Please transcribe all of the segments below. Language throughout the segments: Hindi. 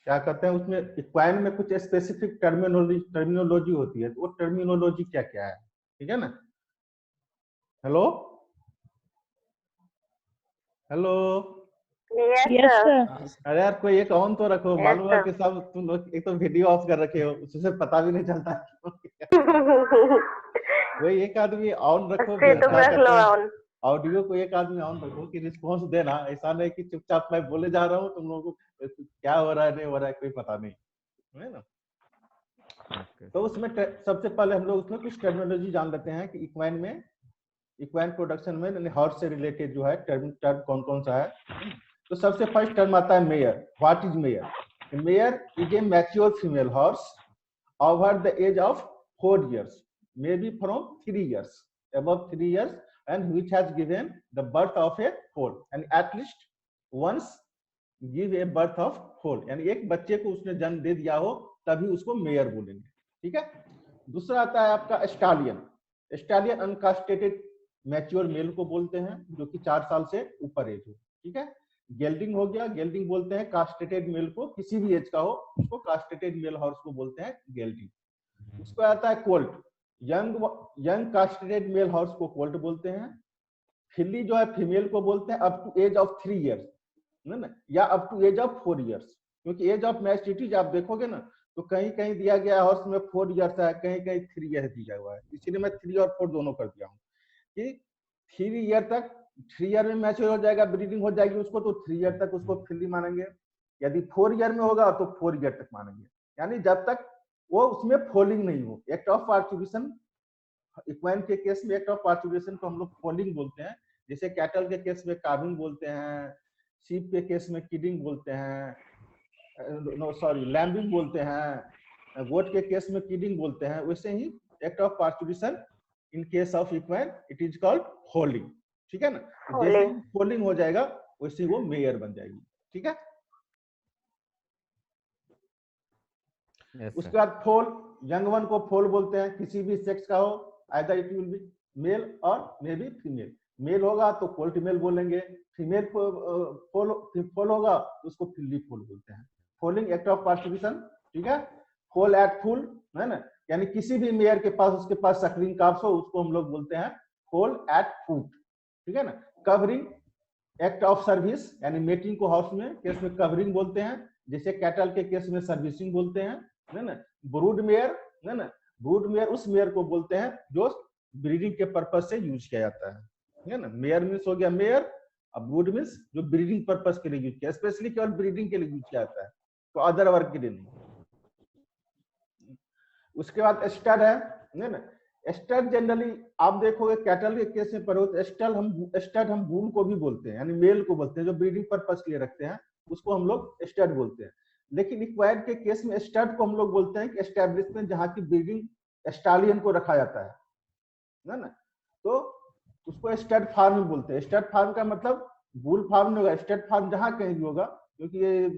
क्या कहते हैं उसमें इक्वाइन में कुछ स्पेसिफिक टर्मिनोलॉजी होती है, तो वो टर्मिनोलॉजी क्या क्या है, ठीक है ना। Hello hello. Yes sir. अरे यार कोई एक ऑन तो रखो, यस मालूम है सर। कि सब तुम लोग एक तो वीडियो ऑफ कर रखे हो, उससे पता भी नहीं चलता। वही एक आदमी ऑन रखो, तुम क्या रख लो कहते हैं ऑन। ऑडियो को एक आदमी ऑन रखो कि रिस्पॉन्स देना, ऐसा नहीं कि चुपचाप मैं बोले जा रहा हूँ, तुम लोगों को क्या हो रहा है नहीं हो रहा है कोई पता नहीं है ना। तो उसमें सबसे पहले हम लोग उसमें कुछ टर्मिनोलॉजी जान लेते हैं कि इक्वाइन प्रोडक्शन में हॉर्स से रिलेटेड जो है टर्म कौन कौन सा है। तो सबसे फर्स्ट टर्म आता है mayor. What is mayor? Mayor is a mature female horse over the age of 4 years, maybe from 3 years, above 3 years, and which has given the birth of a foal, and at least once give a birth of foal, यानी एक बच्चे को उसने जन्म दे दिया हो तभी उसको मेयर बोलेंगे, ठीक है। दूसरा आता है आपका स्टालियन। स्टालियन अनकास्टेटेड मैच्योर मेल को बोलते हैं जो कि 4 साल से ऊपर एज हो, ठीक है। गेल्डिंग हो गया, गेल्डिंग बोलते हैं कास्टेटेड मेल को, किसी भी एज का हो उसको कास्टेटेड मेल हॉर्स को बोलते हैं गेल्डिंग। उसको आता है colt. Young young castrated male horse को कोल्ट बोलते हैं। फिल्ली जो है फीमेल को बोलते हैं up to age of 3 years ना, या up to age of 4 years, क्योंकि एज ऑफ मैच्योरिटी आप देखोगे ना तो कहीं कहीं दिया गया हॉर्स में 4 इयर्स है, कहीं कहीं 3 ईयर दिया हुआ है, इसीलिए मैं 3 और 4 दोनों कर दिया हूँ कि 3 ईयर तक, 3 ईयर में मैच्योर हो जाएगा, ब्रीडिंग हो जाएगी उसको, तो 3 ईयर तक उसको फिल्ली मानेंगे। यदि 4 ईयर में होगा तो 4 ईयर तक मानेंगे, यानी जब तक वो उसमें फोलिंग नहीं हो। एक्ट ऑफ पार्चुरेशन, इक्वाइन के केस में एक्ट ऑफ पार्चुरेशन को हम लोग फोलिंग बोलते हैं, जैसे कैटल के केस में कार्विंग बोलते हैं, शीप के केस में किडिंग बोलते हैं, नो सॉरी लैम्बिंग बोलते हैं, गोट के केस में किडिंग बोलते हैं। वैसे ही act of parturition in case of equine it is called foaling, ठीक है ना। तो जैसे ही फोलिंग हो जाएगा वैसे ही वो मेयर बन जाएगी, ठीक है। उसके बाद फोल, यंग वन को फोल बोलते हैं, किसी भी सेक्स का हो, either it will be male or may be female. Mail होगा तो कोल्ट मेल बोलेंगे, फीमेल फोल होगा तो उसको फिल्ली फोल बोलते हैं। फोलिंग एक्ट ऑफ पार्टिसिपेशन, ठीक है। फोल एट फुल है ना, यानी किसी भी मेयर के पास उसके पास सकरिंग काफ्स हो उसको हम लोग बोलते हैं फोल एट फूट, ठीक है ना। कवरिंग एक्ट ऑफ सर्विस, यानी मेटिंग को हाउस में केस में कवरिंग बोलते हैं, जैसे कैटल के केस में सर्विसिंग बोलते हैं, है ना। ब्रूड मेयर है ना, ब्रूड मेयर उस मेयर को बोलते हैं जो ब्रीडिंग के पर्पज से यूज किया जाता है ना। मेयर मीन्स हो गया मेयर, अब ब्रूड मीन्स जो ब्रीडिंग पर्पज के लिए यूज किया, स्पेशली केवल ब्रीडिंग के लिए यूज किया जाता है, तो अदर वर्क के लिए नहीं। उसके बाद स्टड है ना। स्टड जनरली आप देखोगे कैटल के केस में पढ़ो तो स्टड हम बूल को भी बोलते हैं, यानी मेल को बोलते हैं जो ब्रीडिंग पर्पज के लिए रखते हैं, उसको हम लोग स्टड बोलते हैं। लेकिन इक्वायर्ड के केस में स्टड को हम लोग बोलते हैं कि एस्टेब्लिशमेंट जहां की ब्रीडिंग स्टालियन को रखा जाता है ना, तो उसको स्टड फार्म बोलते हैं। स्टड फार्म का मतलब बूल फार्म नहीं होगा, स्टड फार्म जहां कहीं भी होगा, क्योंकि ये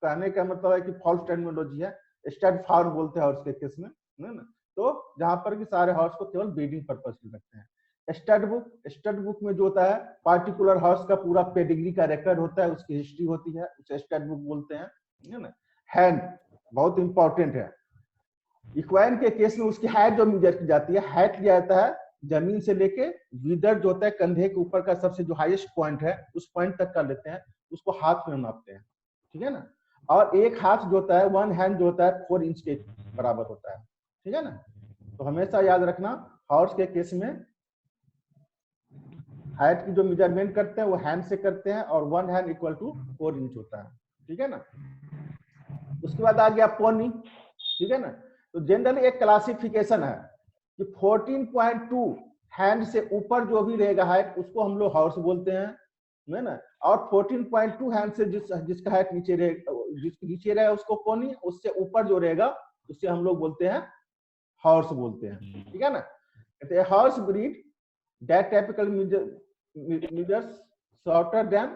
कहने का मतलब है कि फॉल्स टर्मिनोलॉजी है। स्टड फार्म बोलते हैं हॉर्स के केस में, है ना, तो जहां पर कि सारे हॉर्स को केवल ब्रीडिंग पर्पज के रखते हैं। स्टड बुक में जो होता है पार्टिकुलर हॉर्स का पूरा पेडिग्री का रिकॉर्ड होता है, उसकी हिस्ट्री होती है, उसे स्टड बुक बोलते हैं, है ना। हैंड बहुत इंपॉर्टेंट है। इक्वाइन के केस में उसकी हाइट जो मेजर की जाती है, हाइट लिया जाता है जमीन से लेके विदर जो होता है कंधे के ऊपर का सबसे जो हाईएस्ट पॉइंट है उस पॉइंट तक का लेते हैं, उसको हाथ में नापते हैं, ठीक है ना। और एक हाथ जो होता है, वन हैंड जो होता है 4 इंच के बराबर होता है, ठीक है ना। तो हमेशा याद रखना हॉर्स के केस में हाइट की जो मेजरमेंट करते हैं वो हैंड से करते हैं, और one hand equal to 4 inch होता है, ठीक है ना। उसके बाद आ गया पोनी, ठीक है ना। तो जनरली एक क्लासिफिकेशन है कि 14.2 हैंड से ऊपर जो भी रहेगा हाइट उसको हम लोग हॉर्स बोलते हैं, है ना। और 14.2 हैंड से जिसका हाइट नीचे रहेगा उसको पोनी, उससे ऊपर जो रहेगा उससे हम लोग बोलते हैं हॉर्स बोलते हैं, ठीक है ना। Horse breed that typical measures shorter than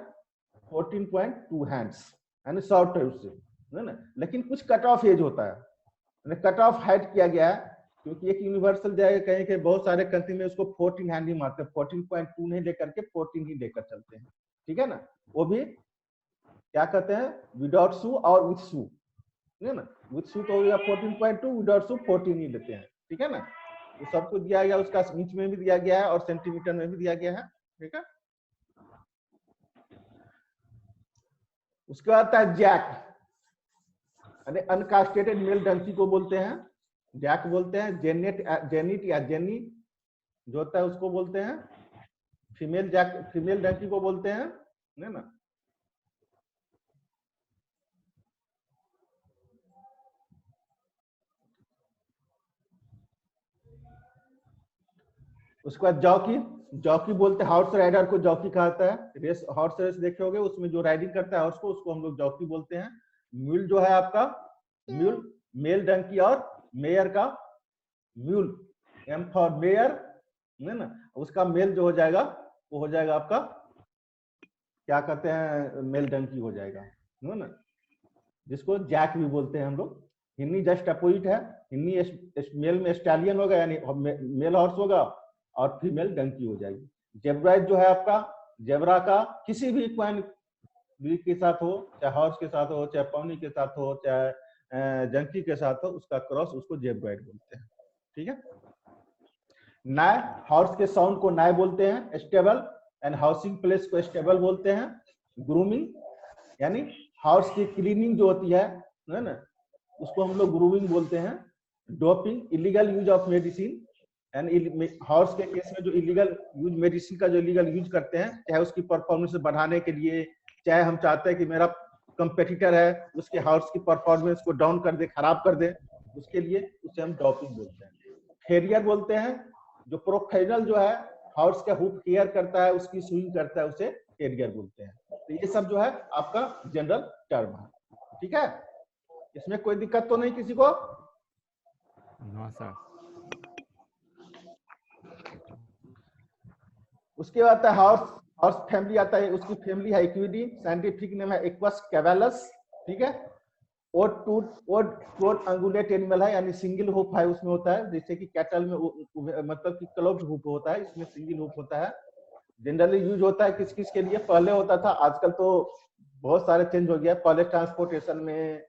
14.2 hands, यानी शॉर्टर उससे, है ना। लेकिन कुछ कट ऑफ एज होता है, कट ऑफ हाइट किया गया है, क्योंकि एक यूनिवर्सल जाएगा कहीं के बहुत सारे कंट्री में उसको 14 हैंड ही मारते हैं, 14.2 नहीं लेकर के 14 ही लेकर चलते हैं, ठीक है ना। वो भी क्या कहते हैं, विदाउट शू और विथ शू, है ना। विथ शू तो हो गया 14.2, विदाउट शू 14 ही लेते हैं, ठीक है ना। तो सबको दिया गया, उसका इंच में भी दिया गया है और सेंटीमीटर में भी दिया गया है, ठीक है। उसके बाद आता है जैक, अरे अनकास्टेटेड मेल डंकी को बोलते हैं जैक बोलते हैं। जेनिट या जेनी जो होता है उसको बोलते हैं फीमेल जैक, फीमेल डंकी को बोलते हैं, है ना। उसके बाद जॉकी, जॉकी बोलते हैं, हॉर्स राइडर को जॉकी कहता है। रेस, हॉर्स रेस देखे होगे, उसमें जो राइडिंग करता है हॉर्स को, उसको हम लोग जॉकी बोलते हैं। म्यूल जो है आपका, म्यूल मेल डंकी और मेयर का म्यूल, एम फॉर मेयर, है ना, उसका मेल जो हो जाएगा वो हो जाएगा आपका क्या कहते हैं, मेल डंकी हो जाएगा, है ना, जिसको जैक भी बोलते हैं हम लोग। हिन्नी जस्ट अपोजिट है, हिन्नी मेल में स्टैलियन होगा, यानी मेल हॉर्स होगा और फीमेल डंकी हो जाएगी। जेब्राइड जो है आपका, जेब्रा का किसी भी इक्वाइन ब्रीड के साथ हो, चाहे हॉर्स के साथ हो, चाहे पॉनी के साथ हो, चाहे जंकी के साथ हो, उसका क्रॉस, उसको जेब्राइड बोलते हैं, ठीक है। नाय, हॉर्स के साउंड को नाय बोलते हैं। स्टेबल एंड हाउसिंग प्लेस को स्टेबल बोलते हैं। ग्रूमिंग यानी हॉर्स की क्लीनिंग जो होती है ना, उसको हम लोग ग्रूमिंग बोलते हैं। Doping, illegal use of medicine, and horse के केस में जो इलीगल यूज, मेडिसिन का जो इलीगल यूज करते हैं, चाहे उसकी परफॉर्मेंस बढ़ाने के लिए, चाहे हम चाहते हैं कि मेरा कंपेटिटर है उसके हॉर्स की परफॉर्मेंस को डाउन कर दे, खराब कर दे, उसके लिए उसे हम डोपिंग बोलते हैं। फेरियर बोलते हैं, जो प्रोफेशनल जो है हॉर्स का हुप केयर करता है, उसकी स्विंग करता है, उसे फेरियर बोलते हैं। तो ये सब जो है आपका जनरल टर्म है, ठीक है। इसमें कोई दिक्कत तो नहीं किसी को? No sir. उसके बाद आता है हॉर्स, हॉर्स फैमिली आता है, उसकी फैमिली है इक्विडी, साइंटिफिक नेम है इक्वस कैवेलस, ठीक है। ओड अंगुलेट एनिमल है, यानी सिंगल हुप है उसमें होता है, जैसे कि कैटल में मतलब कि क्लोव्ड हुप होता है, इसमें सिंगल हुप होता है। जनरली यूज होता है किस किस के लिए, पहले होता था, आजकल तो बहुत सारे चेंज हो गया। पहले ट्रांसपोर्टेशन में,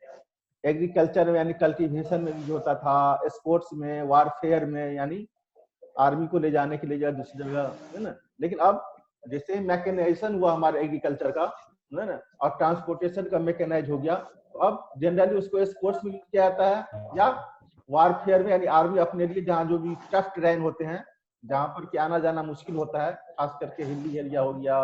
एग्रीकल्चर में यानी कल्टीवेशन में यूज होता था, स्पोर्ट्स में, वारफेयर में यानी आर्मी को ले जाने के लिए दूसरी जगह, है ना। लेकिन अब जैसे मैकेनाइजेशन हुआ हमारे एग्रीकल्चर का, है ना, और ट्रांसपोर्टेशन का मैकेनाइज हो गया, तो अब जनरली उसको स्पोर्ट्स में यूज किया जाता है, या वारफेयर में यानी आर्मी अपने लिए जहाँ जो भी टफ टेरेन होते हैं, जहाँ पर कि आना जाना मुश्किल होता है, खास करके हिली एरिया हो गया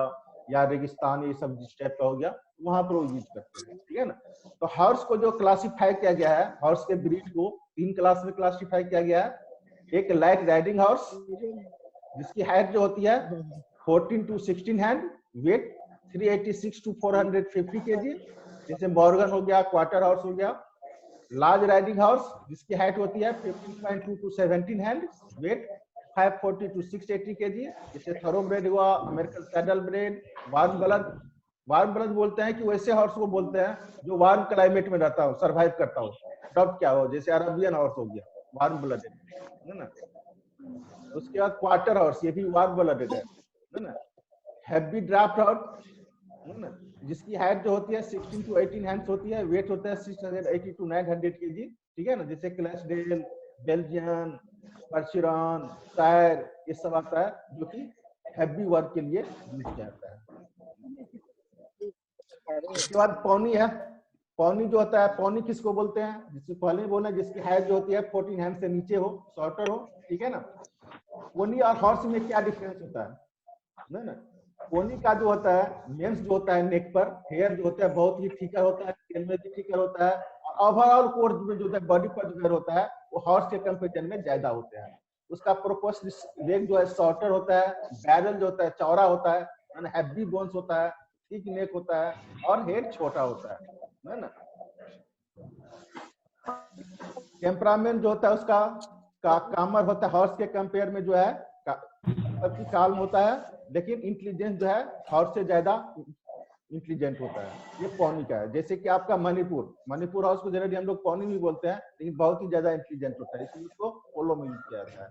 या रेगिस्तान, ये सब जिस टाइप का हो गया, वहां पर वो यूज करते हैं, ठीक है ना। तो हॉर्स को जो क्लासिफाई किया गया है, हॉर्स के ब्रीड को 3 क्लास में क्लासिफाई किया गया है। एक लाइट राइडिंग हॉर्स, जिसकी हाइट जो होती है 14 to 16 hand, weight 386 to 450 kg, जैसे मॉर्गन हो गया, क्वार्टर हॉर्स हो गया। लार्ज राइडिंग हॉर्स, जिसकी हाइट होती है 15.2 to 17 hand, weight 540 to 680 kg, जैसे थरोब्रेड हुआ, American saddlebred, warm blood. Warm blood बोलते हैं कि वैसे हॉर्स को बोलते हैं जो वार्म क्लाइमेट में रहता हो, सर्वाइव करता हो, तब क्या हो, जैसे अरबियन हॉर्स हो गया, वार्म ब्लडेड, है ना। उसके बाद क्वार्टर हॉर्स, ये भी वार्म ब्लडेड है ना। हैवी ड्राफ्ट हॉर्स, है ना, जिसकी हाइट जो होती है 16 to 18 हैंड्स होती है, वेट होता है 680 to 900 kg, ठीक है ना। जैसे क्लैशडेल, बेल्जियन, पर्शियन, शायर, ये सब आता है जो कि हैवी वर्क के लिए यूज किया जाता है। उसके बाद पौनी है। पौनी जो होता है, पौनी किसको बोलते हैं, जिससे पहले बोला, जिसकी हाइट जो होती है 14 हैंड से नीचे हो, शॉर्टर हो, ठीक है ना। पोनी और हॉर्स में क्या डिफरेंस होता है ना। पोनी का जो होता है, मेंस जो होता है, नेक पर हेयर जो होता है बहुत ही थिकर होता है, टेल में भी थिकर होता है, और ओवरऑल कोर्स में जो होता है, बॉडी पर जो हेयर होता है, वो हॉर्स के कंपेरिजन में ज्यादा होते हैं। उसका प्रोपोर्शनल लेग जो है शॉर्टर होता है, बैरल जो होता है चौड़ा होता है, हैवी बोन्स होता है, थिक नेक होता है, और हेड छोटा होता है ना। टेम्परामेंट जो होता है उसका कामर होता है, हॉर्स के कंपेयर में जो है सबकी काल्म होता है, लेकिन इंटेलिजेंस जो है हॉर्स से ज्यादा इंटेलिजेंट होता है। ये पौनी का है। जैसे कि आपका मणिपुर हाउस को जनरली हम लोग पौनी भी बोलते हैं, लेकिन बहुत ही ज्यादा इंटेलिजेंट होता है, इसलिए उसको पोलो में यूज किया जाता है।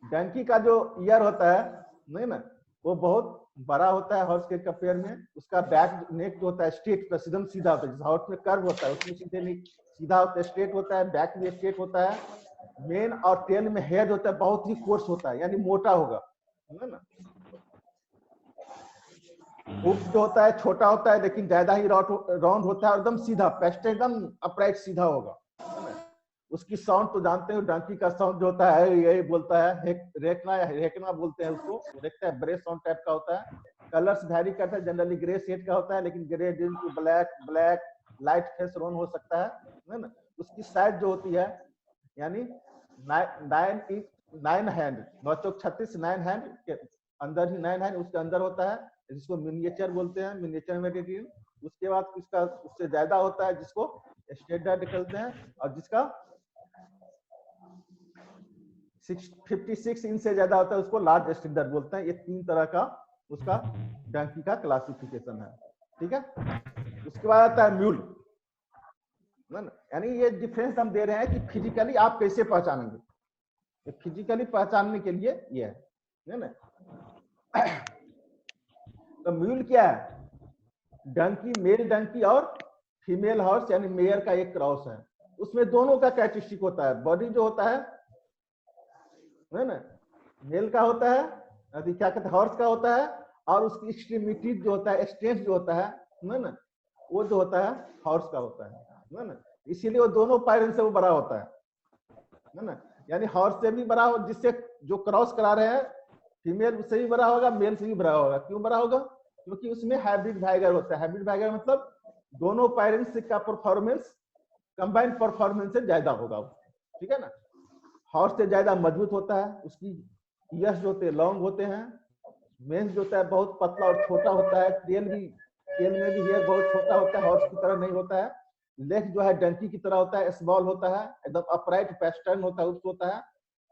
डंकी का जो ईयर होता है नहीं ना, वो बहुत बड़ा होता है हॉर्स के कंपेयर में, उसका बैक नेक जो होता है स्ट्रेट पर एकदम सीधा होता है, जैसे हॉर्स में कर्व होता है उसमें सीधे नहीं, सीधा होता है, स्ट्रेट होता है, बैक में स्ट्रेट होता है, मेन और टेल में हेड होता है बहुत ही कोर्स होता है, यानी मोटा होगा, है ना। हुक जो होता है छोटा होता है लेकिन ज्यादा ही राउंड होता है और एकदम सीधा, पेस्ट एकदम अपराइट सीधा होगा। उसकी साउंड तो जानते हो, डंकी का साउंड जो होता है यही बोलता है, रेकना या रेकना बोलते हैं उसको, देखते हैं ब्रेस साउंड टाइप का होता है। कलर्स वैरी करता है, जनरली ग्रे शेड का होता है, लेकिन grey dun to black, black light face roan हो सकता है ना। उसकी साइज जो होती है यानी 9 हैंड, 9 चौक 36, 9 हैंड के अंदर ही 9 हैंड उसके अंदर होता है, जिसको मिनिएचर बोलते हैं, मिनिएचर मेटेरियल। उसके बाद इसका उससे ज्यादा होता है जिसको स्टैंडर्ड कहते हैं, और जिसका 56 इंच से ज्यादा होता है उसको लार्ज स्टैंडर्ड बोलते हैं। ये 3 तरह का उसका डंकी का क्लासिफिकेशन है, ठीक है। उसके बाद आता है म्यूल, यानी ये डिफरेंस हम दे रहे हैं कि फिजिकली आप कैसे पहचानेंगे, फिजिकली पहचानने के लिए ये है ना। तो म्यूल क्या है, डंकी, मेल डंकी और फीमेल हॉर्स यानी मेयर का एक क्रॉस है। उसमें दोनों का कैरेक्टरिस्टिक होता है, बॉडी जो होता है ना मेल का होता है, अभी क्या कहते हैं हॉर्स का होता है, और उसकी एक्सट्रीमिटीज जो होता है, स्ट्रेंथ जो होता है ना वो जो होता है हॉर्स का होता है ना। इसीलिए वो दोनों पैरन से वो बड़ा होता है ना, यानी हॉर्स से भी बड़ा हो, जिससे जो क्रॉस करा रहे हैं फीमेल उससे भी बड़ा होगा, मेल से भी बड़ा होगा। क्यों बड़ा होगा, क्योंकि उसमें हाइब्रिड वाइगर होता है। हाइब्रिड वाइगर मतलब दोनों पेरेंट्स का परफॉर्मेंस कंबाइंड परफॉर्मेंस से ज्यादा होगा, ठीक है ना। हॉर्स से ज्यादा मजबूत होता है, उसकी ईयर्स जो होते हैं लॉन्ग होते हैं, मेंस जो होता है बहुत पतला और छोटा होता है, टेल में भी हेयर बहुत छोटा होता है, हॉर्स की तरह नहीं होता है। लेग जो है डंकी की तरह होता है, स्मॉल होता है, एकदम अपराइट पैटर्न होता है उसको होता है,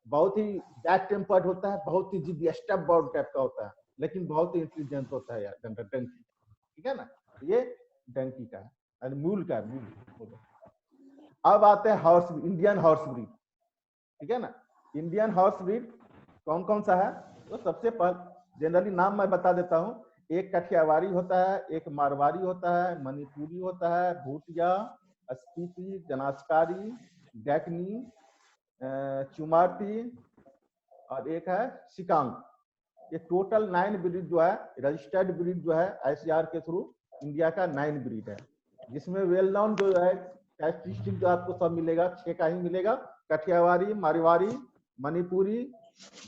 बहुत ही बैड टेम्पर्ड होता है, बहुत ही जिद्दी स्टेप बॉर्ड टाइप का होता है, लेकिन बहुत ही इंटेलिजेंट होता है यार डंकी, ठीक है ना। ये डंकी का है, मूल का है, मूल। अब आते हैं हॉर्स, इंडियन हॉर्स ब्रीड, ठीक है ना। इंडियन हॉर्स ब्रीड कौन कौन सा है, तो सबसे पहले जनरली नाम मैं बता देता हूँ। एक कठियावाड़ी होता है, एक मारवाड़ी होता है, मणिपुरी होता है, भूटिया, स्पीति, जनास्कारी, डैकनी, चुमारती और एक है सिकांग। ये टोटल 9 ब्रीड जो है, रजिस्टर्ड ब्रीड जो है ICAR के थ्रू इंडिया का 9 ब्रीड है, जिसमें वेल नोन जो है कैरेक्टरिस्टिक जो आपको सब मिलेगा 6 का ही मिलेगा, कठियावाड़ी, मारवाड़ी, मणिपुरी,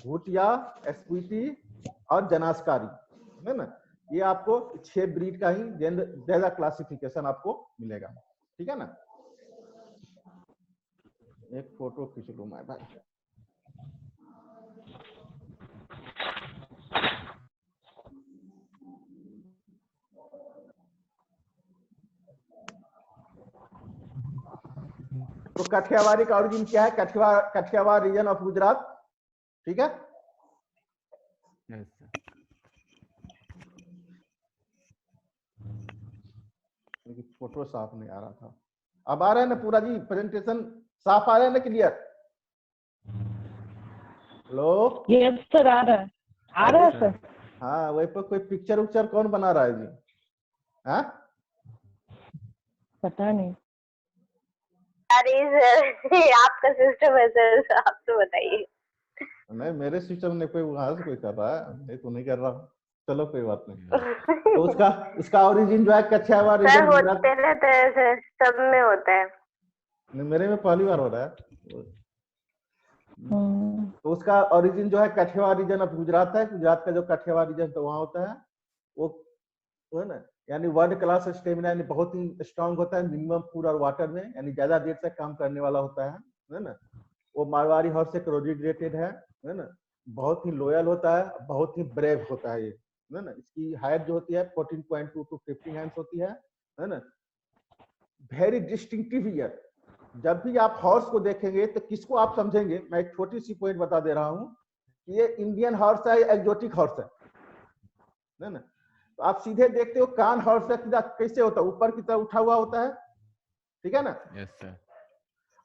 भूटिया, स्पीति और जनास्कारी, है ना। ये आपको 6 ब्रीड का ही ज्यादा क्लासिफिकेशन आपको मिलेगा, ठीक है ना। एक फोटो खींच लूं मैं भाई। तो कठियावाड़ी का ओरिजिन क्या है, कठियावाड़ रीजन ऑफ गुजरात, ठीक है। फोटो साफ नहीं आ रहा था, अब आ रहा है ना पूरा जी, प्रेजेंटेशन साफ आ रहा है ना, क्लियर। हेलो, यस सर, आ रहा है, आ रहा है सर। हाँ, वही पर कोई पिक्चर उक्चर कौन बना रहा है जी, हाँ पता नहीं। अरे सर आपका सिस्टम है सर, आप तो बताइए। नहीं, मेरे सिस्टम ने कोई वहां से कोई कर रहा है, मैं तो नहीं कर रहा हूँ, चलो कोई बात नहीं। तो उसका ओरिजिन जो है कठियावाड़ रीजन गुजरात, रहता है सर, सब में होता है। मेरे में पहली बार हो रहा है। तो उसका ओरिजिन जो है कठियावाड़ रीजन ऑफ गुजरात है, गुजरात का जो कठियावाड़ रीजन तो वहां होता है वो है ना, यानी वर्ल्ड क्लास स्टेमिना, यानी बहुत ही स्ट्रांग होता है, मिनिमम फूड और वाटर में, यानी ज्यादा देर तक काम करने वाला होता है ना। वो मारवाड़ी हॉर्स से क्रोडिडेटेड है ना, बहुत ही लॉयल होता है, बहुत ही ब्रेव होता है ये, है ना। इसकी हाइट जो होती है 14.2 to 15 हैंड्स होती है ना। वेरी डिस्टिंक्टिव ईयर, जब भी आप हॉर्स को देखेंगे तो किसको आप समझेंगे, मैं एक छोटी सी पॉइंट बता दे रहा हूँ कि ये इंडियन हॉर्स है, एक्जोटिक हॉर्स है ना। तो आप सीधे देखते हो कान हॉर्स का कैसे होता है, ऊपर की तरफ उठा हुआ होता है, ठीक है ना। Yes sir.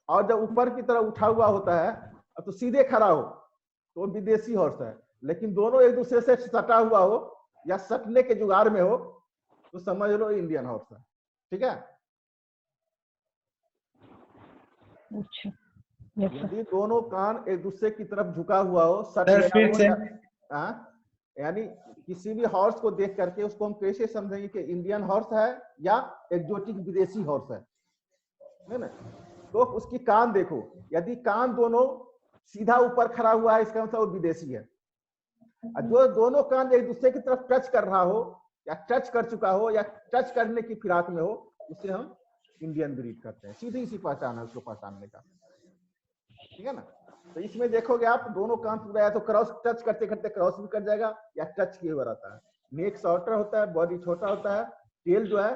और जब ऊपर की तरफ उठा हुआ होता है तो सीधे खड़ा हो तो विदेशी हॉर्स है, लेकिन दोनों एक दूसरे से सटा हुआ हो या सटने के जुगाड़ में हो तो समझ लो इंडियन हॉर्स है। ठीक है, अच्छा यस सर। यदि दोनों कान एक दूसरे की तरफ झुका हुआ हो, सट सर, गया फिर हो से। यानी किसी भी हॉर्स को देख करके उसको हम कैसे समझेंगे कि इंडियन हॉर्स है या एक्जोटिक विदेशी हॉर्स है ना? तो उसकी कान देखो, यदि कान दोनों सीधा ऊपर खड़ा हुआ है इसका मतलब वो विदेशी है। और जो दोनों कान एक दूसरे की तरफ टच कर रहा हो या टच कर चुका हो या टच करने की फिराक में हो, उसे हम इंडियन ब्रीड करते हैं। सीधी सी पहचान है उसको पहचानने का। ठीक है ना? तो इसमें देखोगे आप दोनों कान पूरा है तो क्रॉस टच करते करते क्रॉस भी कर जाएगा या टच किए हुआ रहता है। नेक शॉर्टर होता है, बॉडी छोटा होता है, टेल जो है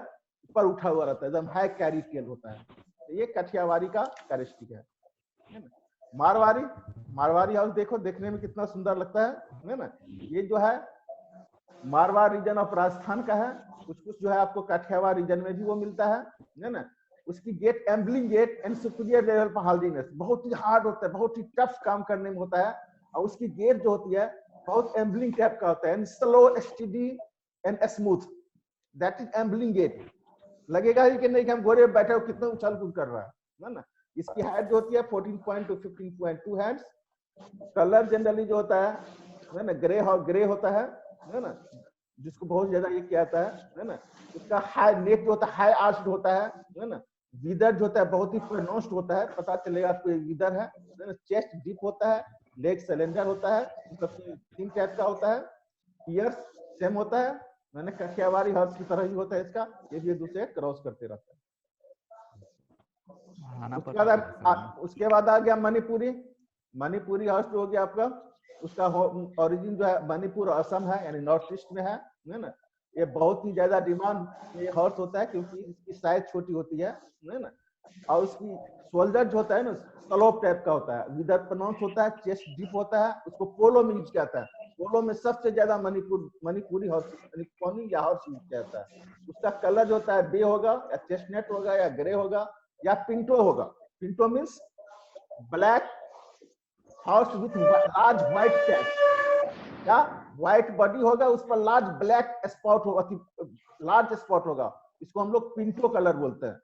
ऊपर उठा हुआ रहता है, एकदम हाई कैरी टेल होता है। तो ये कठियावाड़ी का कैरेक्टरिस्टिक है ना? मारवाड़ी हाउस देखो, देखने में कितना सुंदर लगता है ना? ये जो है मारवाड़ रीजन ऑफ राजस्थान का है। कुछ कुछ जो है आपको काठियावाड़ रीजन में भी वो मिलता है ना? उसकी gait ambling gait and superior level पर हार्डीनेस बहुत ही हार्ड होता है, बहुत ही टफ काम करने में होता है। और उसकी गेट जो होती है बहुत एम्बलिंग टाइप का होता है, and slow steady and smooth, that is ambling gait. लगेगा ही कि नहीं कि हम घोड़े पे बैठे हो, कितना उछल कूद कर रहा है ना? इसकी हाइट जो होती है 14 to 15.2 हैंड्स। कलर जनरली जो होता है ना ग्रे होता है ना? जिसको बहुत ज्यादा ये क्या आता है ना? उसका हाई नेक जो होता है हाई आर्च्ड होता है ना? विदर जो होता है बहुत ही प्रोनाउंस्ड होता है, पता चलेगा आपको ये विदर है ना? चेस्ट डीप होता है, लेग सिलेंडर होता है, सबसे थिन टाइप का होता है, ईयर्स सेम होता है मैंने कठियावाड़ी हॉर्स की तरह ही होता है इसका, ये भी एक दूसरे क्रॉस करते रहता है। उसके बाद आ गया मणिपुरी हॉर्स जो हो गया आपका, उसका ओरिजिन जो है मणिपुर असम है, यानी नॉर्थ ईस्ट में है ना? ये बहुत ही ज्यादा डिमांड ये हॉर्स होता है क्योंकि इसकी साइज छोटी होती है ना? और उसकी शोल्डर जो होता है ना स्लोप टाइप का होता है, विदर प्रोनाउंस होता है, चेस्ट डीप होता है। उसको पोलो में यूज किया जाता है, पोलो में सबसे ज्यादा मणिपुरी हॉर्स पोनी या हॉर्स यूज किया जाता है। उसका कलर जो होता है बे होगा या चेस्टनट होगा या ग्रे होगा या पिंटो होगा। Pinto means black horse with large white patch, या व्हाइट बॉडी होगा उस पर लार्ज ब्लैक स्पॉट होगा, लार्ज स्पॉट होगा, इसको हम लोग पिंटो कलर बोलते हैं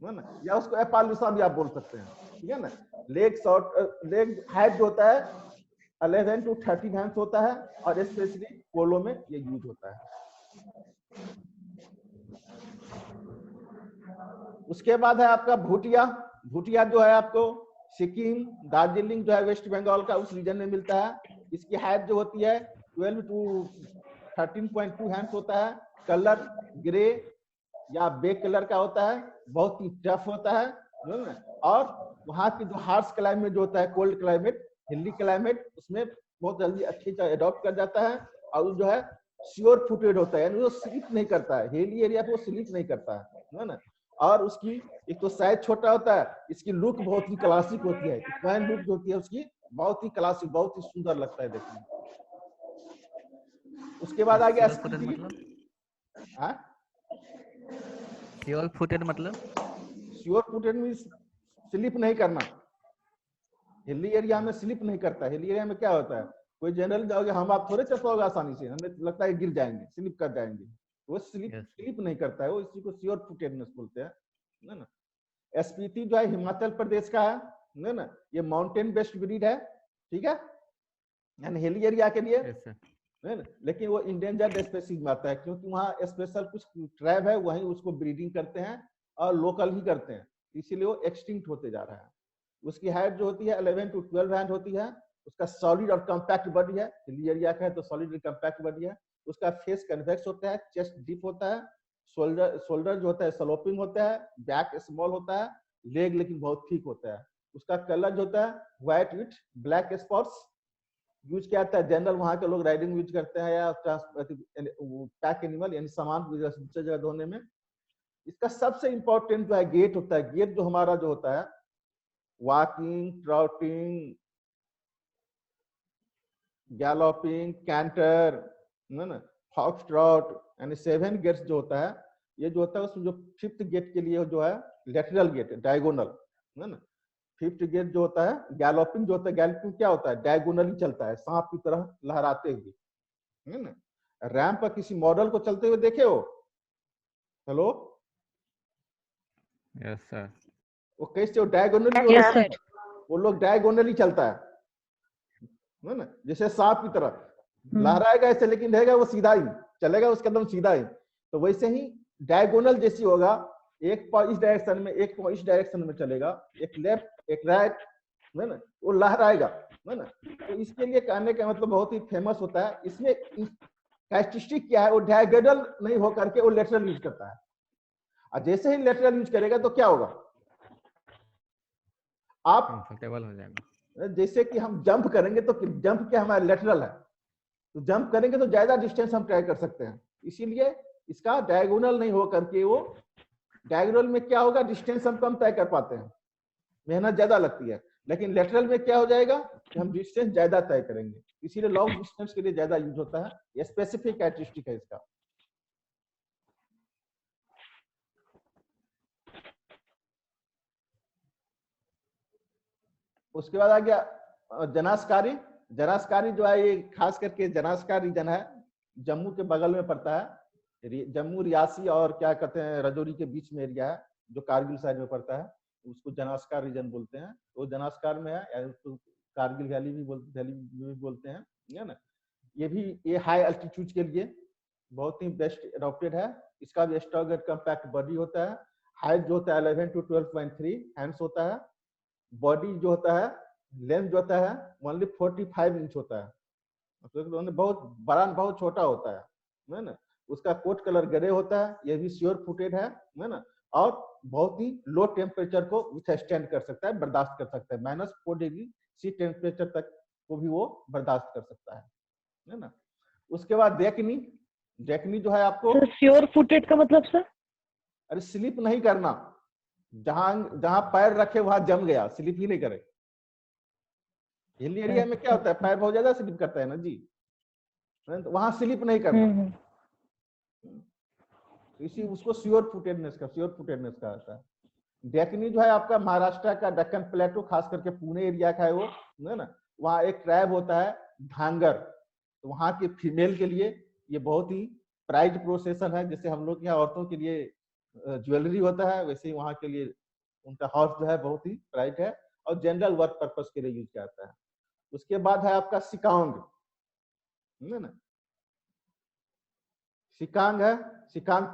ना? या उसको एपालूसा भी आप बोल सकते हैं। ठीक है ना? लेग हाइट जो होता है 11 to 13 हैंड्स होता है और स्पेशली पोलो में ये यूज होता है। उसके बाद है आपका भूटिया जो है आपको सिक्किम दार्जिलिंग जो है वेस्ट बंगाल का उस रीजन में मिलता है। इसकी हाइट जो होती है 12 to 13.2 हैंड्स होता है। कलर ग्रे या बे कलर का होता है, बहुत ही टफ होता है। और वहाँ की जो हार्श क्लाइमेट जो होता है, कोल्ड क्लाइमेट, हिली क्लाइमेट, उसमें बहुत जल्दी अच्छी तरह अडॉप्ट कर जाता है और जो है श्योर फुटेड होता है, यानी वो स्लिप नहीं करता है, हिली एरिया पे वो स्लिप नहीं करता है ना? और उसकी एक तो साइज छोटा होता है, इसकी लुक बहुत ही क्लासिक होती है, स्वयं लुक जो होती है उसकी बहुत ही क्लासिक, बहुत ही सुंदर लगता है देखने में। उसके बाद आ गया श्योर फुटेड मतलब श्योर फुटेड मींस स्लिप नहीं करना, हिली एरिया में स्लिप नहीं करता। हिली एरिया में क्या होता है, कोई जनरल जाओगे हम आप थोड़े चलते आसानी से, हमें लगता है गिर जाएंगे, स्लिप कर जाएंगे, वो स्लिप नहीं करता है, वो इसी को श्योर फुटेडनेस बोलते हैं ना? एसपीटी जो है हिमाचल प्रदेश का है ना? ये माउंटेन बेस्ड ब्रीड है, ठीक है, यानी हिली एरिया के लिए है ना? लेकिन वो इंडेंजर्ड स्पीशीज में आता है क्योंकि वहाँ स्पेशल कुछ ट्राइब है वहीं उसको ब्रीडिंग करते हैं और लोकल ही करते हैं, इसीलिए वो एक्सटिंक्ट होते जा रहा है। उसकी हाइट जो होती है 11 to 12 हैंड होती है। उसका सॉलिड और कॉम्पैक्ट बॉडी है, हिली एरिया का है तो सॉलिड और कॉम्पैक्ट बॉडी है। उसका फेस कन्वेक्स होता है, चेस्ट डीप होता है, शोल्डर जो होता है स्लोपिंग होता है, बैक स्मॉल होता है, लेग लेकिन बहुत थिक होता है। उसका कलर जो होता है white with black spots use किया जाता है, जनरल वहाँ के लोग राइडिंग यूज करते हैं या पैक एनिमल यानी सामान दूसरी जगह ढोने में। इसका सबसे इंपॉर्टेंट जो है गेट होता है, गेट जो हमारा जो होता है वॉकिंग, ट्राउटिंग, गैलोपिंग, कैंटर, ना फॉक्स ट्राउट, यानी 7 गेट्स जो होता है, ये जो होता है उसमें जो 5th गेट के लिए जो है लेटरल गेट डायगोनल, है ना? 5th गेट जो होता है गैलोपिंग जो होता है, गैलोपिंग क्या होता है डायगोनली चलता है, सांप की तरह लहराते हुए, है ना? रैम पर किसी मॉडल को चलते हुए देखे हो? Hello, yes sir. वो कैसे, वो डायगोनली Yes, होता है, सर। वो लोग डायगोनली चलता है ना, जैसे सांप की तरह हम्म। लहराएगा ऐसे, लेकिन रहेगा वो सीधा ही चलेगा, उसका एकदम सीधा ही। तो वैसे ही डायगोनल जैसी होगा, एक पाव इस डायरेक्शन में, एक पाव इस डायरेक्शन में चलेगा, एक लेफ्ट एक राइट, है ना, वो लहराएगा, है ना। तो इसके लिए कहने का मतलब बहुत ही फेमस होता है। इसमें कैरेक्टरिस्टिक क्या है, वो डायगोनल नहीं होकर के वो लेटरल यूज करता है। और जैसे ही लेटरल यूज करेगा तो क्या होगा, आप कंफर्टेबल हो जाएगा। जैसे कि हम जंप करेंगे तो जंप क्या हमारा लेटरल है, तो जंप करेंगे तो ज्यादा डिस्टेंस हम ट्राई कर सकते हैं। इसीलिए इसका डायगोनल नहीं हो करके, वो डायगोनल में क्या होगा, डिस्टेंस हम कम तय कर पाते हैं, मेहनत ज्यादा लगती है। लेकिन लेटरल में क्या हो जाएगा कि हम डिस्टेंस ज्यादा तय करेंगे, इसीलिए लॉन्ग डिस्टेंस के लिए ज्यादा यूज होता है। ये स्पेसिफिक कैरेक्टरिस्टिक है इसका। उसके बाद आ गया जनासकारी। जनासकारी जो है, ये खास करके जनासका रीजन है, जम्मू के बगल में पड़ता है। जम्मू, रियासी और क्या कहते हैं रजौरी के बीच में एरिया है, जो कारगिल साइड में पड़ता है, उसको जनासकार रीजन बोलते हैं। वो जनासकार में है, या उसको कारगिल वैली भी बोलते हैं, है ना। ये हाई अल्टीट्यूड के लिए बहुत ही बेस्ट एडॉप्टेड है। इसका भी स्ट्रॉन्ग कम्पैक्ट बॉडी होता है। हाइट जो होता है 11 to 12.3 हैंड्स होता है। बॉडी जो होता है, लेंथ जो होता है ओनली 45 इंच होता है, मतलब बहुत बड़ा, बहुत छोटा होता है ना। उसका कोट कलर ग्रे होता है। ये भी श्योर फुटेड है ना, और बहुत ही लो टेम्परेचर को विथस्टैंड कर सकता है, बर्दाश्त कर सकता है। -4 डिग्री सी टेम्परेचर तक को भी वो बर्दाश्त कर सकता है ना। उसके बाद डेकनी। डेकनी जो है आपको, सर श्योर फुटेड का मतलब सर? अरे स्लिप नहीं करना, जहां जहां पैर रखे वहां जम गया, स्लिप ही नहीं करे। हिल एरिया में क्या होता है, पैर बहुत ज्यादा स्लिप करता है ना जी, तो वहां स्लिप नहीं करना। इसी उसको श्योर फुटेडनेस का आता है। डेकनी जो है आपका महाराष्ट्र का दक्कन प्लेटो, खास करके पुणे एरिया का है वो, है ना। वहाँ एक ट्राइब होता है धांगर, तो वहाँ के फीमेल के लिए ये बहुत ही प्राइज प्रोसेसन है। जैसे हम लोग यहाँ औरतों के लिए ज्वेलरी होता है, वैसे ही वहाँ के लिए उनका हॉर्स जो है बहुत ही प्राइज है, और जनरल वर्क पर्पस के लिए यूज किया जाता है। उसके बाद है आपका सिकांग, है ना। सिकांग है, सिकांग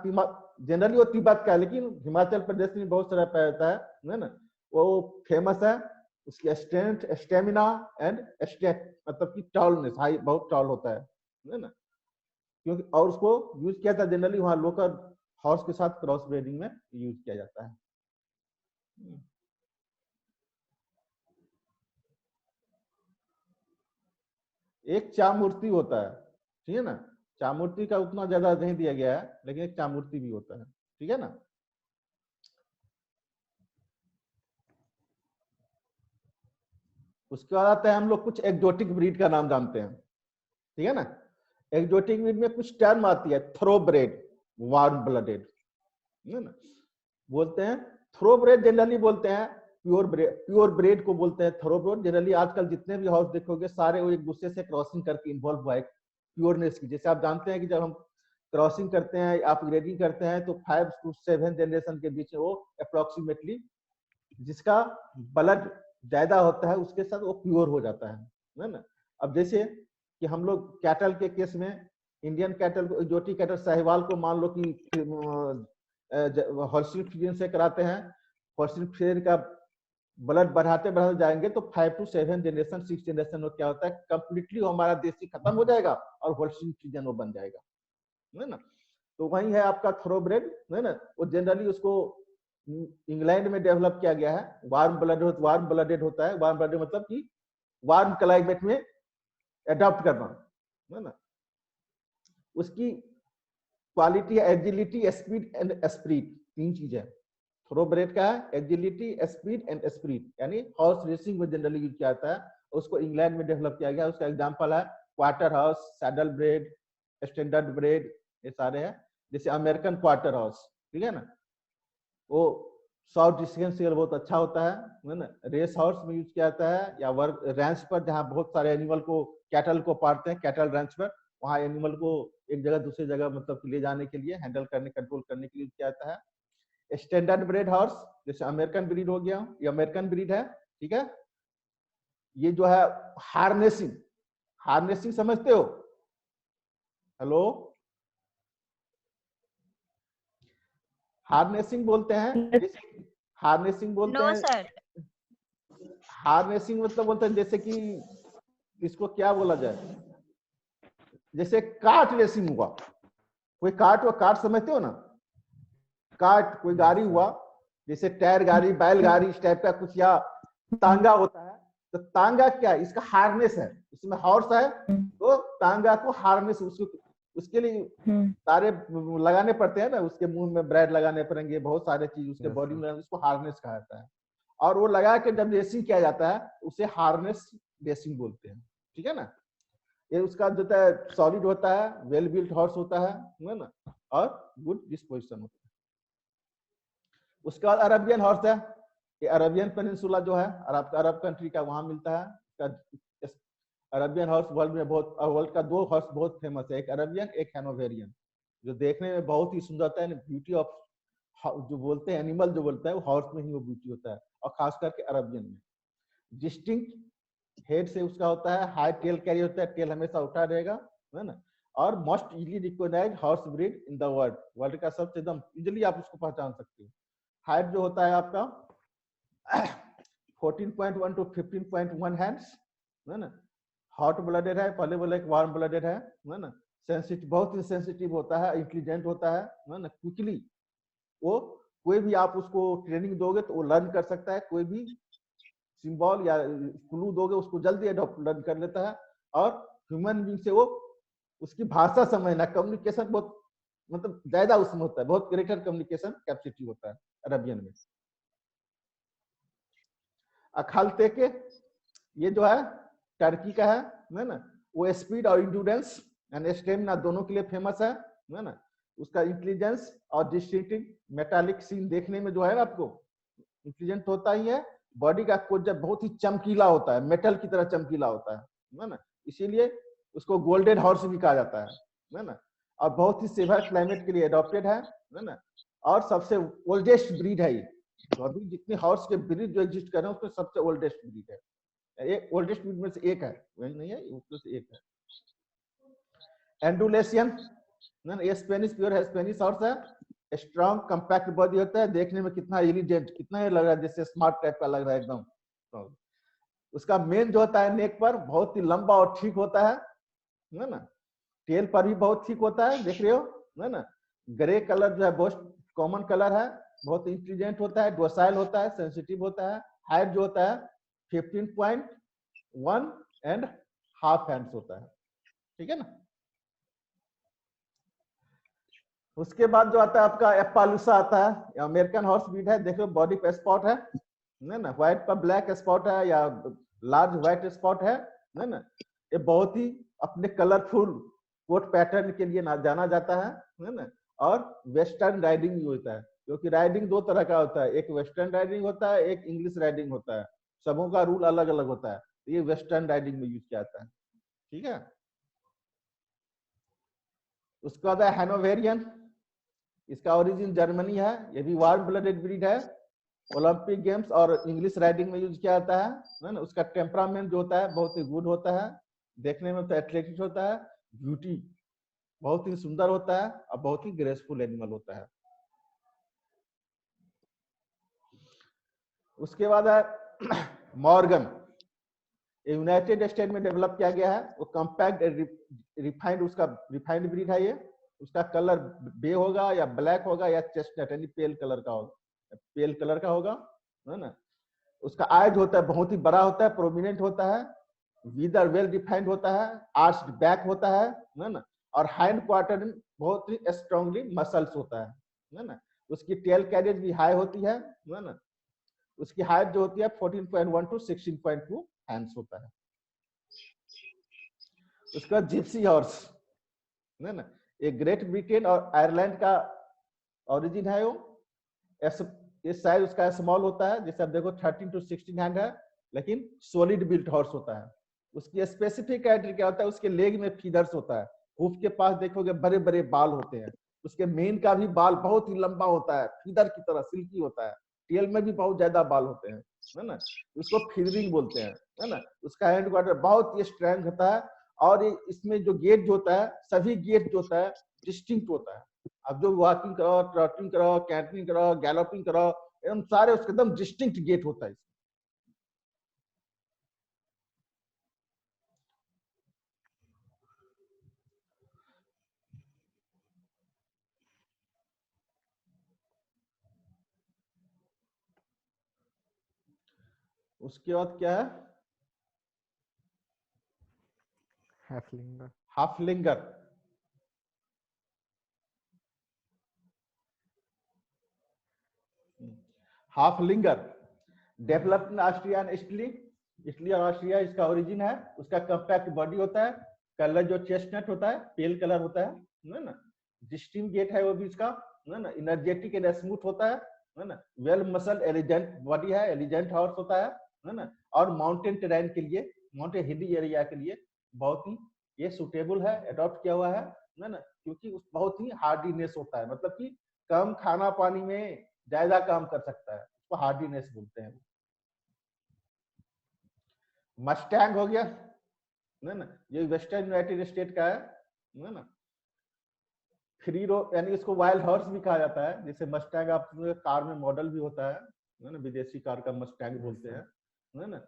जनरली वो तिब्बत का है, लेकिन हिमाचल प्रदेश में बहुत सारा पाया जाता है ना। वो फेमस है, उसकी स्ट्रेंथ, स्टेमिना एंड स्टेट, मतलब कि टॉलनेस, हाई, बहुत टॉल होता है ना। क्योंकि और उसको यूज किया था जनरली वहाँ लोकल हॉर्स के साथ क्रॉस ब्रीडिंग में यूज किया जाता है। एक चामूर्ति होता है, ठीक है ना। चामूर्ति का उतना ज्यादा नहीं दिया गया है, लेकिन एक चामूर्ति भी होता है, ठीक है ना। उसके बाद आता है हम लोग कुछ एक्जोटिक ब्रीड का नाम जानते हैं, ठीक है ना। एक्जोटिक ब्रीड में कुछ टर्म आती है, थ्रोब्रेड, वार्म ब्लडेड, है ना, बोलते हैं। थ्रोब्रेड जनरली बोलते हैं, प्योर ब्रेड को बोलते हैं थ्रोब्रेड। जनरली आजकल जितने भी हॉर्स देखोगे सारे वो एक दूसरे से क्रॉसिंग करके इन्वॉल्व हुआ है प्योरनेस की। जैसे आप जानते हैं कि जब हम क्रॉसिंग करते हैं, अपग्रेडिंग करते हैं, तो 5 to 7 जनरेशन के बीच में वो अप्रोक्सीमेटली जिसका ब्लड ज्यादा होता है उसके साथ वो प्योर हो जाता है ना। अब जैसे कि हम लोग कैटल के केस में, इंडियन कैटल को, एक्जोटिक कैटल साहिवाल को मान लो कि हॉर्सिन फ्रीजन से कराते हैं। हॉर्सिन फ्रीजन का ब्लड बढ़ाते बढ़ाते जाएंगे तो 5 to 7 जनरेशन, 6 जनरेशन में क्या होता है, कंप्लीटली हमारा देसी खत्म हो जाएगा और हॉर्सिन फ्रीजन वो बन जाएगा, है ना। तो वही है आपका थ्रोब्रेड, है ना। वो जनरली उसको इंग्लैंड में डेवलप किया गया है। वार्म ब्लडेड होता है। वार्म ब्लडेड मतलब कि वार्म क्लाइमेट में एडॉप्ट करना, है ना। उसकी क्वालिटी है एजिलिटी, स्पीड एंड स्प्रीट, 3 चीज है। थ्रोब्रेड का है एजिलिटी, स्पीड एंड स्प्रीट, यानी हॉर्स रेसिंग में जनरली यूज किया जाता है। उसको इंग्लैंड में डेवलप किया गया। उसका एग्जांपल है quarter horse, saddle bread, standard bread, ये सारे हैं। जैसे अमेरिकन क्वार्टर हॉर्स, ठीक है ना, वो शॉर्ट डिस्टेंस से बहुत अच्छा होता है ना। रेस हॉर्स में यूज किया जाता है, या वर्क रैंच पर जहाँ बहुत सारे एनिमल को, कैटल को पालते हैं, कैटल रैंच पर, वहाँ एनिमल को एक जगह दूसरी जगह मतलब ले जाने के लिए, हैंडल करने, कंट्रोल करने के लिए किया जाता है। स्टैंडर्ड ब्रीड हॉर्स जैसे अमेरिकन ब्रीड हो गया, ये अमेरिकन ब्रीड है, ठीक है। ये जो है हार्नेसिंग, हार्नेसिंग समझते हो? हेलो, हार्नेसिंग बोलते हैं, हार्नेसिंग बोलते हैं। सर। हार्नेसिंग मतलब बोलते हैं जैसे कि इसको क्या बोला जाए, जैसे कार्ट रेसिंग हुआ, कोई कार्ट, वो कार्ट समझते हो ना, कार्ट कोई गाड़ी हुआ, जैसे टायर गाड़ी, बैलगाड़ी इस टाइप का कुछ, या तांगा होता है। तो तांगा क्या, इसका हार्नेस है, इसमें हॉर्स है, तो तांगा को हार्नेस, उसके लिए सारे लगाने पड़ते हैं ना, उसके मुंह में ब्रेड लगाने पड़ेंगे, बहुत सारे चीज उसके बॉडी में, उसको हार्नेस कहा जाता है। और वो लगा के जब रेसिंग किया जाता है उसे हार्नेस रेसिंग बोलते हैं, ठीक है ना। ये उसका जो है सॉलिड होता है, वेल बिल्ट हॉर्स होता है ना, और गुड डिस्पोजिशन होता है। उसके बाद अरबियन हॉर्स है, ये अरबियन पेनिनसुला जो है अरब कंट्री का, वहां मिलता है। अरबियन हॉर्स वर्ल्ड में बहुत, वर्ल्ड का 2 हॉर्स बहुत फेमस है, एक अरबियन एक हैनोवेरियन, जो देखने में बहुत ही सुंदरता है, ब्यूटी ऑफ जो बोलते हैं एनिमल, जो बोलता है वो हॉर्स में ही वो ब्यूटी होता है, और खास करके अरबियन में। डिस्टिंक्ट हेड से उसका होता है, हाई टेल कैरी होता है, टेल हमेशा उठा रहेगा, है ना। और most easily recognised horse breed in the world, world का सबसे एकदम इजीली आप उसको पहचान सकते हो। हाइट जो होता है आपका 14.1 टू 15.1 हैंड्स, है ना। हॉट ब्लडेड है, पहले बोले एक वार्म ब्लडेड है ना। सेंसिटिव, बहुत ही सेंसिटिव होता है, इंटेलिजेंट होता है ना। क्विकली वो, कोई भी आप उसको ट्रेनिंग दोगे तो वो लर्न कर सकता है, कोई भी सिंबल या क्लू दोगे उसको जल्दी अडॉप्ट लर्न कर लेता है। और ह्यूमन बीइंग से वो उसकी भाषा समझना, कम्युनिकेशन बहुत मतलब ज्यादा उसमें होता है, बहुत ग्रेटर कम्युनिकेशन कैपेसिटी होता है अरबियन में। अखालते के ये जो है टर्की का है ना, वो स्पीड और इंड्योरेंस एंड स्टेमिना दोनों के लिए फेमस है ना। उसका इंटेलिजेंस और डिस्टिंक्टिव मेटालिक सीन देखने में जो है ना, आपको इंटेलिजेंट होता ही है। बॉडी का कोड जब बहुत ही चमकीला होता है, मेटल की तरह चमकीला होता है ना, इसीलिए उसको गोल्डन हॉर्स भी कहा जाता है ना। और बहुत ही सेवर क्लाइमेट के लिए अडॉप्टेड है ना। और सबसे ओल्डेस्ट ब्रीड है ये, तो अभी जितने हॉर्स के ब्रीड जो एग्जिस्ट कर रहे हैं उसमें सबसे ओल्डेस्ट ब्रीड है, एक ओल्डेस्ट ब्रीड में से एक है, वही नहीं है, उसमें से एक है। एंडुलेशियन ना, ये स्पेनिश प्योर है, स्पेनिश हॉर्स है, स्ट्रॉन्ग कंपैक्ट बॉडी होता है, देखने में कितना एलिजेंट, कितना ये लग रहा है जैसे स्मार्ट टाइप का लग रहा है एकदम। उसका मेन जो होता है नेक पर बहुत ही लंबा और ठीक होता है ना। टेल पर भी बहुत ठीक होता है, देख रहे हो ना। ग्रे कलर जो है बहुत कॉमन कलर है, बहुत इंटेलिजेंट होता है, डोसाइल होता है, सेंसिटिव होता है। हाइट जो होता है 15.1 एंड हाफ हैंड्स होता है, ठीक है ना। उसके बाद जो आता है आपका एप्पालूसा आता है, अमेरिकन हॉर्स ब्रीड है, देखो बॉडी पे स्पॉट है ना, व्हाइट पर ब्लैक स्पॉट है या लार्ज व्हाइट स्पॉट है ना। ये बहुत ही अपने कलरफुल कोट पैटर्न के लिए जाना जाता है ना। और वेस्टर्न राइडिंग भी होता है, क्योंकि राइडिंग 2 तरह का होता है, एक वेस्टर्न राइडिंग होता है, एक इंग्लिश राइडिंग होता है, सबों का रूल अलग अलग होता है, ये वेस्टर्न राइडिंग में यूज किया जाता है, ठीक है। उसके बाद है हैनोवेरियन, इसका ओरिजिन जर्मनी है, ये भी वार्म ब्लडेड ब्रीड है, ओलंपिक गेम्स और इंग्लिश राइडिंग में यूज किया जाता है ना। उसका टेम्परामेंट जो होता है बहुत ही गुड होता है, देखने में तो एथलेटिक होता है, ब्यूटी बहुत ही सुंदर होता है, और बहुत ही ग्रेसफुल एनिमल होता है। उसके बाद है मॉर्गन, यूनाइटेड स्टेट में डेवलप किया गया है, वो कॉम्पैक्ट रिफाइंड, उसका रिफाइंड ब्रीड है ये। उसका कलर बे होगा या ब्लैक होगा या चेस्टनट यानी पेल कलर का होगा, पेल कलर का होगा है ना। उसका आइज होता है बहुत ही बड़ा होता है, प्रोमिनेंट होता है, विदर वेल डिफाइंड होता है, आर्च्ड बैक होता है ना। और हाइंड क्वार्टर में बहुत ही स्ट्रांगली मसल्स होता है ना। उसकी टेल कैरेज भी हाई होती है ना। उसकी हाइट जो होती है 14.1 टू 16.2 हैंड्स होता है। उसका जिप्सी हॉर्स है ना, एक ग्रेट ब्रिटेन और आयरलैंड का ओरिजिन है वो। ये साइज उसका स्मॉल होता है, जैसे आप देखो 13 टू 16 हैंड है, लेकिन सॉलिड बिल्ट हॉर्स होता है। उसकी स्पेसिफिक कैरेक्टर क्या होता है, उसके लेग में फीदर्स होता है, हूफ के पास देखोगे बड़े बड़े बाल होते हैं, उसके मेन का भी बाल बहुत ही लंबा होता है, फीदर की तरह सिल्की होता है। टेल में भी बहुत ज्यादा बाल होते हैं, है ना, उसको फीदरिंग बोलते हैं, है ना। उसका हैंड क्वार्टर बहुत ही स्ट्रेंथ होता है, और इसमें जो गेट जो होता है, सभी गेट जो होता है डिस्टिंक्ट होता है। अब जो वॉकिंग करो, ट्रॉटिंग करो, कैंटरिंग करो, गैलोपिंग करो, एकदम सारे उसके एकदम डिस्टिंक्ट गेट होता है। उसके बाद क्या है, Haflinger. Haflinger. Haflinger developed in Austria and Italy. Italy और ऑस्ट्रिया इसका ओरिजिन है। उसका कम्पैक्ट बॉडी होता है, कलर जो चेस्टनट होता है, पेल कलर होता है ना। डिस्टिंग गेट है वो भी इसका, है ना। एनर्जेटिक एंड स्मूथ होता है ना। वेल मसल एलिजेंट बॉडी है, एलिजेंट हॉर्स होता है ना। और माउंटेन टेरेन के लिए, माउंटेन हिली एरिया के लिए बहुत ही ये सुटेबल है, अडॉप्ट किया हुआ है ना, क्योंकि बहुत ही हार्डीनेस होता है, मतलब कि कम खाना पानी में ज्यादा काम कर सकता है, उसको हार्डीनेस बोलते हैं। मस्टैंग हो गया ना, ये वेस्टर्न यूनाइटेड स्टेट का है ना। फ्री रो यानी इसको वाइल्ड हॉर्स भी कहा जाता है। जैसे मस्टैंग आप कार में मॉडल भी होता है ना, विदेशी कार का मस्टैंग बोलते हैं, है ना।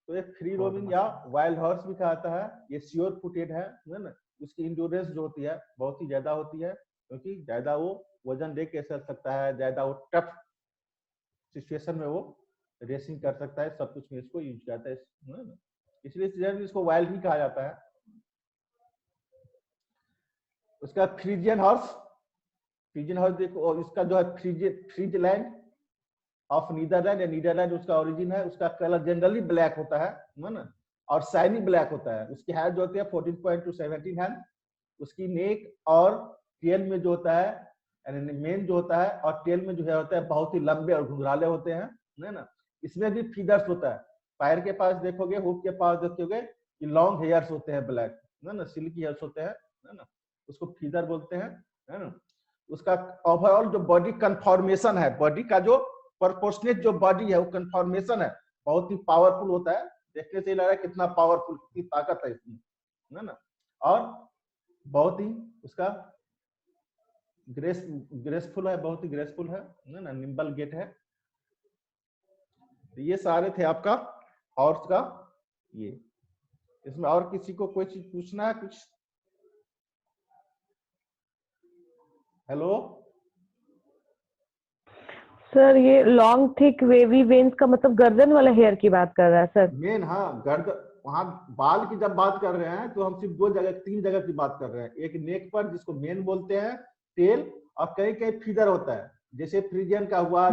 तो ये फ्री रोमिंग या वाइल्ड हॉर्स भी कहा जाता है। ये श्योर फुटेड है ना। उसकी इंड्योरेंस जो होती है बहुत ही ज्यादा होती है, क्योंकि ज्यादा वो वजन लेके चल सकता है, ज्यादा वो टफ सिचुएशन में वो रेसिंग कर सकता है, सब कुछ में इसको यूज करता है ना। इसलिए इसको वाइल्ड भी कहा जाता है। उसका फ्रीजियन हॉर्स, फ्रीजियन हॉर्स देखो, इसका जो है फ्रीजलैंड ऑफ नीदरलैंड या नीदरलैंड उसका ओरिजिन है। उसका कलर जनरली ब्लैक होता है ना, और शाइनी ब्लैक होता है। उसकी हाइट जो होती है 14 to 17 है। उसकी नेक और टेल में जो होता है, मेन जो होता है और टेल में जो है होता है बहुत ही लंबे और घुंघराले होते हैं, है ना। इसमें भी फीदर्स होता है। पैर के पास देखोगे, हुक के पास देखोगे, लॉन्ग हेयर्स होते हैं ब्लैक, है ना, सिल्की हेयर्स होते हैं, है ना। उसको फीदर बोलते हैं, है ना। उसका ओवरऑल जो बॉडी कन्फॉर्मेशन है, बॉडी का जो प्रोपोर्शनेट जो बॉडी है वो कन्फॉर्मेशन है, बहुत ही पावरफुल होता है। देखने से लग रहा है कितना पावरफुल, कितनी ताकत है इसमें, है ना। और बहुत ही उसका ग्रेसफुल है, बहुत ही ग्रेसफुल है ना, निम्बल गेट है। तो ये सारे थे आपका हॉर्स का ये। इसमें और किसी को कोई चीज पूछना है कुछ? हेलो सर, ये लॉन्ग थिक वेवी वेन्स का मतलब गर्दन वाला हेयर की बात कर रहा है सर? मेन, हाँ, गर्दन। वहां बाल की जब बात कर रहे हैं तो हम सिर्फ 3 जगह की बात कर रहे हैं। एक नेक पर जिसको मेन बोलते हैं, टेल, और कहीं कहीं फीदर होता है, जैसे फ्रीजियन का हुआ,